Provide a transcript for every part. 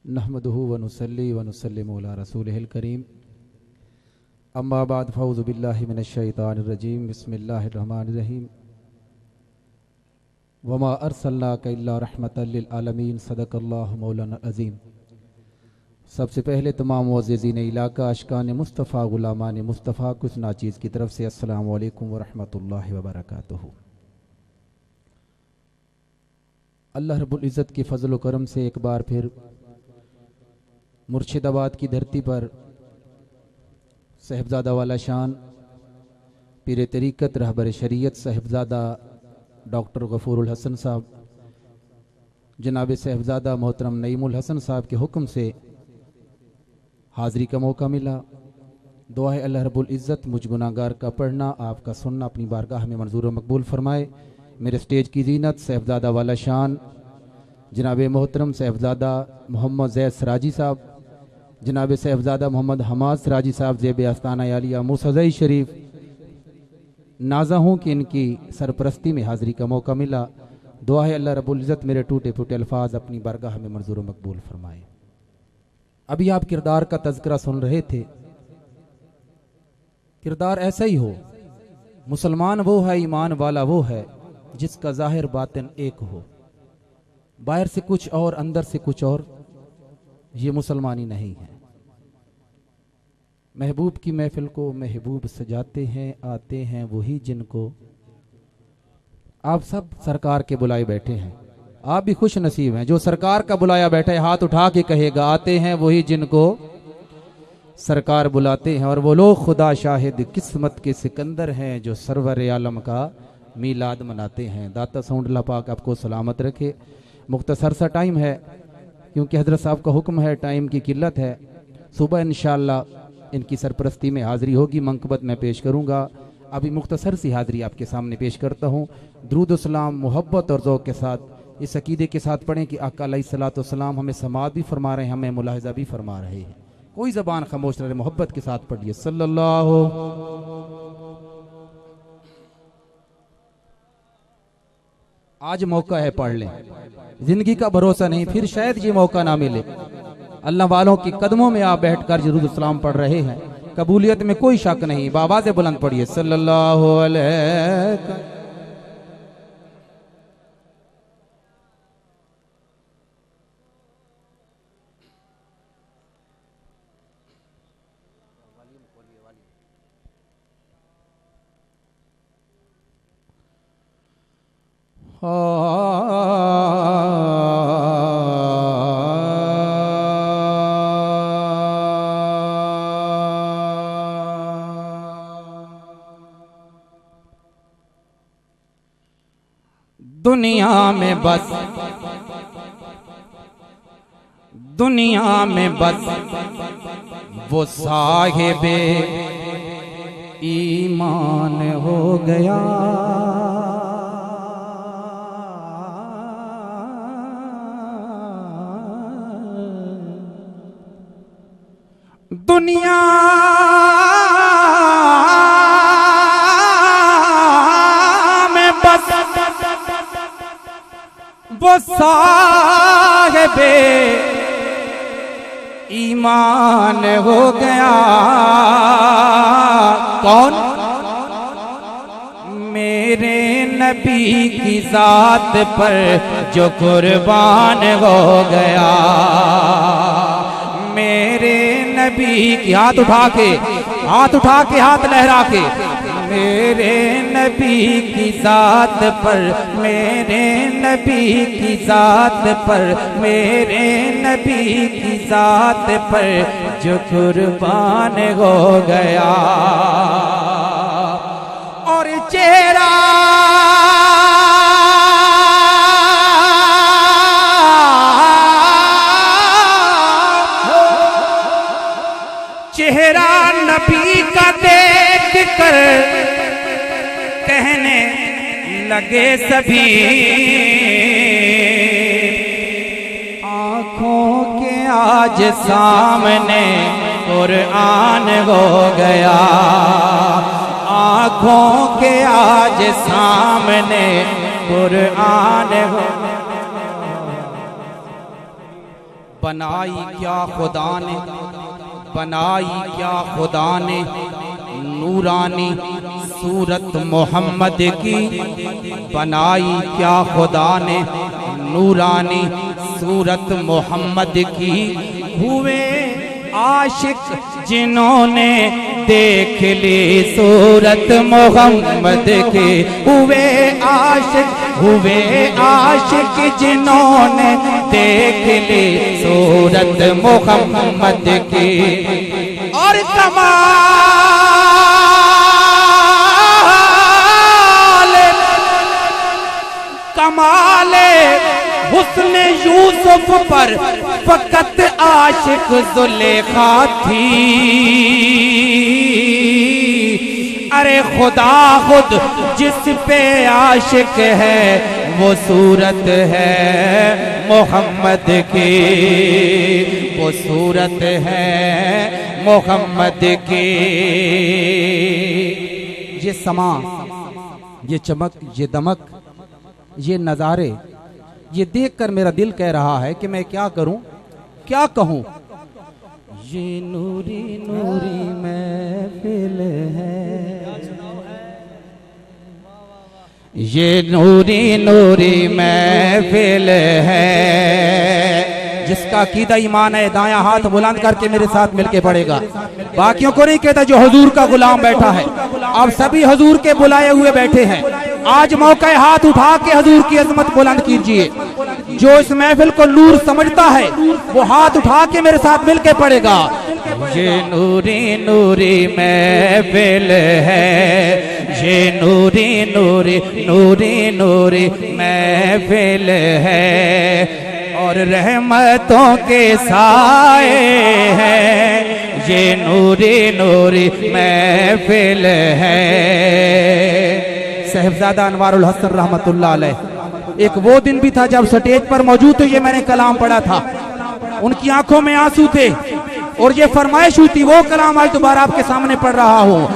नहमदुहु व नुसल्ली व नुसल्लिमु अला रसूलिहिल करीम। अम्मा बाद फ़ऊज़ु बिल्लाहि मिनश शैतानिर रजीम। बिस्मिल्लाहिर रहमानिर रहीम। वमा अर्सलनाका इल्ला रहमतल लिल आलमीन। सदक़ल्लाहु मौलाना अज़ीम। सबसे पहले तमाम मुअज़्ज़िज़ीन इलाका अशकान मुस्तफ़ा गुलामान मुस्तफ़ा कुछ नाचीज़ की तरफ से अस्सलामु अलैकुम व रहमतुल्लाहि व बरकातुहू। अल्लाह रब्बुल इज़्ज़त के फ़ज़ल व करम से एक बार फिर मुर्शिदाबाद की धरती पर साहिबजादा वाला शान पीर तरीक़त रहबर शरीयत साहिबजादा डॉक्टर गफ़ूरुल हसन साहब जनाब साहिबजादा मोहतरम नईमुल हसन साहब के हुक्म से हाज़री का मौका मिला। दुआ है अल्लाह रब्बुल इज़्ज़त मुझ गुनाहगार का पढ़ना आपका सुनना अपनी बारगाह में मंजूर व मकबूल फरमाए। मेरे स्टेज की जीनत साहिबजादा वाला शान जनाब मोहतरम साहिबजादा मोहम्मद ज़ैद सराजी साहब, जनाब साहिबजादा मोहम्मद हमाद सराजी साहब ज़ेब आस्ताना आलिया मूसज़ई शरीफ, नाज़ा हूँ कि इनकी सरपरस्ती में हाज़री का मौका मिला। दुआ है अल्लाह रब्बुल इज़्ज़त मेरे टूटे फूटे अल्फाज अपनी बारगाह में मंजूर व मकबूल फरमाए। अभी आप किरदार का तज़किरा सुन रहे थे। किरदार ऐसा ही हो। मुसलमान वो है, ईमान वाला वो है जिसका ज़ाहिर बातिन एक हो। बाहर से कुछ और अंदर से कुछ और, ये मुसलमानी नहीं है। महबूब की महफिल को महबूब सजाते हैं, आते हैं वही जिनको आप सब सरकार के बुलाए बैठे हैं। आप भी खुश नसीब हैं जो सरकार का बुलाया बैठा है। हाथ उठा के कहेगा आते हैं वही जिनको सरकार बुलाते हैं। और वो लोग खुदा शाहिद किस्मत के सिकंदर हैं जो सरवर आलम का मीलाद मनाते हैं। दाता साउंडला पाक आपको सलामत रखे। मुख्तसर सा टाइम है क्योंकि हजरत साहब का हुक्म है, टाइम की किल्लत है। सुबह इंशाअल्लाह इनकी सरपरस्ती में हाज़री होगी, मंकबत मैं पेश करूँगा। अभी मुख्तसर सी हाज़री आपके सामने पेश करता हूँ। दुरूद सलाम मोहब्बत और ज़ौक़ के साथ इस अकीदे के साथ पढ़ें कि आका अलैहिस्सलातु वस्सलाम हमें समाअत भी फरमा रहे हैं, हमें मुलाहिज़ा भी फरमा रहे हैं। कोई ज़बान खामोश रहे, मोहब्बत के साथ पढ़िए सल्लल्लाहु। आज मौका है, पढ़ लें। जिंदगी का भरोसा नहीं, फिर शायद ये मौका ना मिले। अल्लाह वालों के कदमों में आप बैठकर दुरूद सलाम पढ़ रहे हैं, कबूलियत में कोई शक नहीं। बाबा से बुलंद पढ़िए सल्लल्लाहु अलैहि। दुनिया में बस, दुनिया में बस वो साहिबे ईमान हो गया। दुनिया में बस वो साहिबे ईमान हो गया। कौन? मेरे नबी की जात पर जो कुर्बान हो गया। मेरे नबी की, हाथ उठा के, हाथ उठा के, हाथ लहरा के, मेरे नबी की जात पर, मेरे नबी की जात पर, मेरे नबी की जात पर जो कुर्बान हो गया। और चेहरा चेहरा नबी का देख कर कहने लगे सभी, आँखों के आज सामने कुरान हो गया। आँखों के आज सामने कुरान हो। बनाई क्या खुदा ने, बनाई क्या खुदा ने नूरानी सूरत मोहम्मद की, बनाई क्या खुदा ने नूरानी सूरत मोहम्मद की। हुए आशिक जिन्होंने देख ली सूरत मोहम्मद की, हुए आशिक जिन्होंने देख ली सूरत मोहम्मद की। और कमाले हुस्न यूसुफ पर फकत आशिक जुलेखा थी। अरे खुदा खुद जिस पे आशिक है वो सूरत है मोहम्मद की, वो सूरत है मोहम्मद की। ये समा, ये चमक, ये दमक, ये नज़ारे, ये देखकर मेरा दिल कह रहा है कि मैं क्या करूं, क्या कहूं। ये नूरी नूरी महफिल है, ये नूरी नूरी महफिल है। जिसका कीदा ईमान है दायां हाथ बुलंद करके मेरे साथ मिलके पड़ेगा। बाकियों को नहीं कहता, जो हुजूर का गुलाम बैठा है। आप सभी हुजूर के बुलाए हुए बैठे हैं। आज मौका है, हाथ उठा के हुजूर की अजमत बुलंद कीजिए। जो इस महफिल को नूर समझता है वो हाथ उठा के मेरे साथ मिलके पड़ेगा। ये नूरी नूरी महफिल है, ये नूरी नूरी नूरी नूरी महफिल है। और रहमतों के साए हैं, ये नूरी नूरी महफिल है। साहिबजादा अनवारुल हसन रहमतुल्लाह अलैह, एक वो दिन भी था जब स्टेज पर मौजूद थे, ये मैंने कलाम पढ़ा था। उनकी आंखों में आंसू थे और ये फरमाइश हुई थी, वो कलाम आज दोबारा आपके सामने पढ़ रहा हूँ।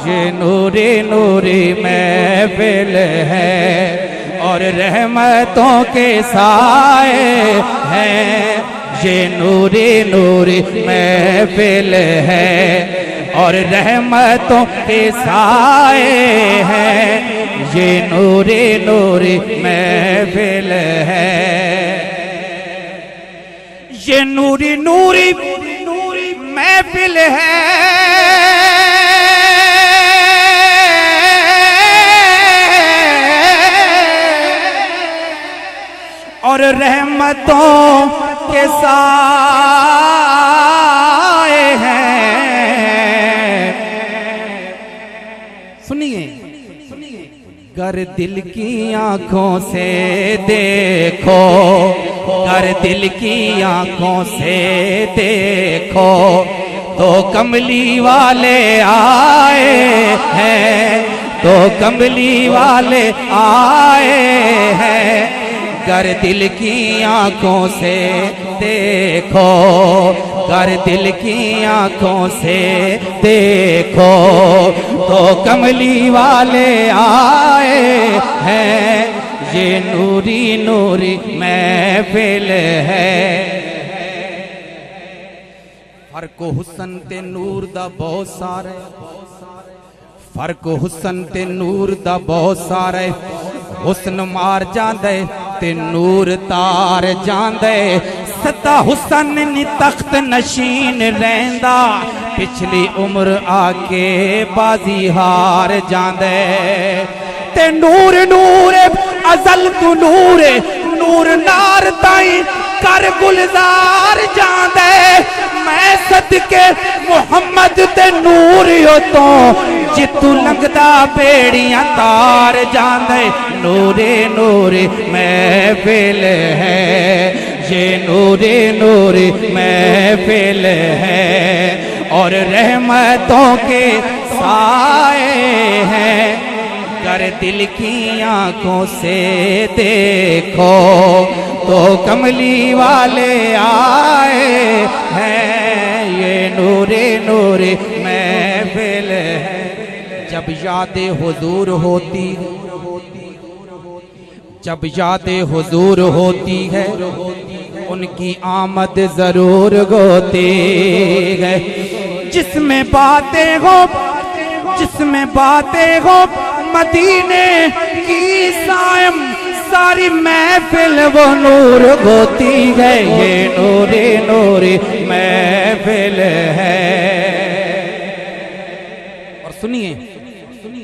ये नूरी नूरी महफिल है और रहमतों के साए हैं, ये नूरी नूरी महफिल है और रहमतों के साए हैं, ये नूरी नूरी महफिल है। ये नूरी नूरी नूरी महफिल है और रहमतों के साए हैं। सुनिए, गर दिल की आंखों से देखो, गर दिल की आंखों से देखो, तो कमली वाले आए हैं, तो कमली वाले आए हैं। गर दिल की आंखों से देखो, गर दिल की आंखों से देखो, तो कमली वाले आए हैं, ये नूरी नूरी महफिल है। फर्क हुस्न ते नूर दा बहुत सारा, फर्क हुस्न ते नूर दा बहुत सारा। हुस्न मार जांदे ते नूर तार जांदे, सदा हुस्न नी तख्त नशीन रहंदा, पिछली उम्र आके बाजी हार जांदे। ते नूर नूर अजल तू नूर, नूर नार ताई कर गुलजार जांदे। मैं सदके मुहम्मद ते नूर हो तो जितू लंघदा बेड़ियां तार जांदे। नूरे नूरे महफिल है, ये नूरे नूरे महफिल है और रहमतों के साए हैं। कर दिल की आंखों से देखो, तो कमली वाले आए हैं, ये नूरे नूरे महफिल है। जब यादें हुजूर होती, जब यादें हुजूर होती है, उनकी आमद जरूर होती है। जिसमें बातें हो मदीने की सायम सारी महफिल वो नूर होती है। ये नूरे नूरे महफिल है। और सुनिए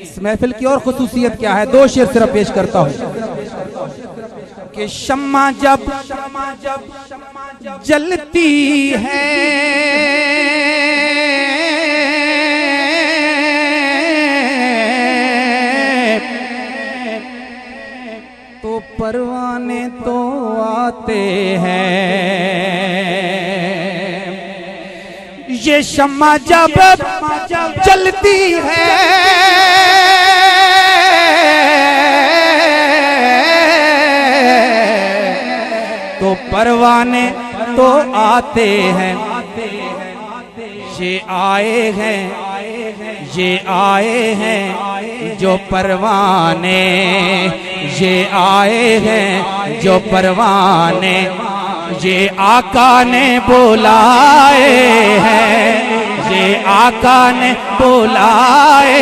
इस महफिल की और खुसूसियत क्या है, दो शेर सिर्फ पेश करता हूं कि शम्मा जब जलती है तो परवाने तो आते हैं। ये शम्मा जब जलती है तो परवाने तो आते हैं। ये आए हैं जो परवाने, ये आए हैं जो परवाने, ये आका ने बुलाए हैं, ये आका ने बुलाए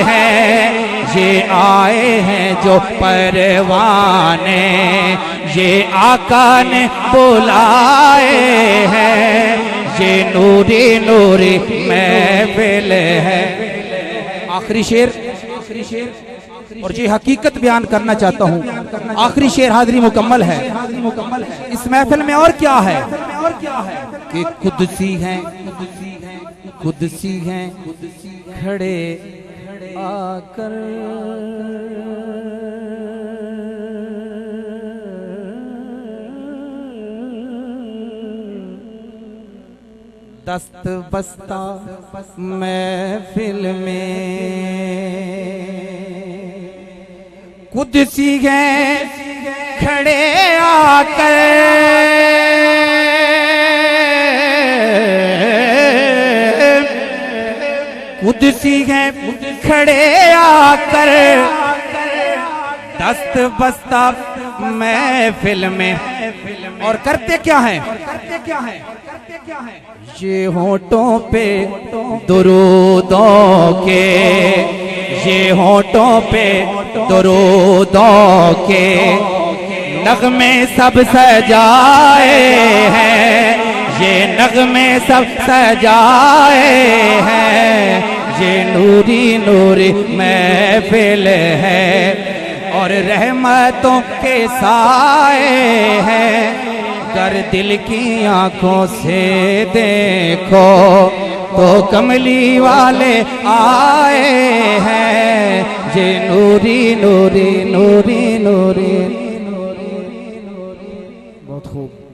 हैं। ये आए हैं जो परवाने, ये आका ने बुलाए हैं। ये नूरी नूरी महफिल है। आखिरी शेर और ये हकीकत बयान करना चाहता हूँ। आखिरी शेर हाजिरी मुकम्मल है। इस महफिल में और क्या है कि कुदसी हैं खड़े आकर दस्त बस्ता महफिल में। कुदसी हैं खड़े आकर कुदसी हैं खड़े आकर दस्त बस्ता महफिल में। और करते क्या है ये होठों पे दुरूदों के, ये होठों पे दुरूदों के नगमे सब सजाए हैं। ये नगमे सब सजाए हैं। ये नूरी नूरी महफिल है और रहमतों के साए हैं। कर दिल की आंखों से देखो तो कमली वाले आए हैं। ये नूरी नूरी नूरी नूरी। बहुत खूब।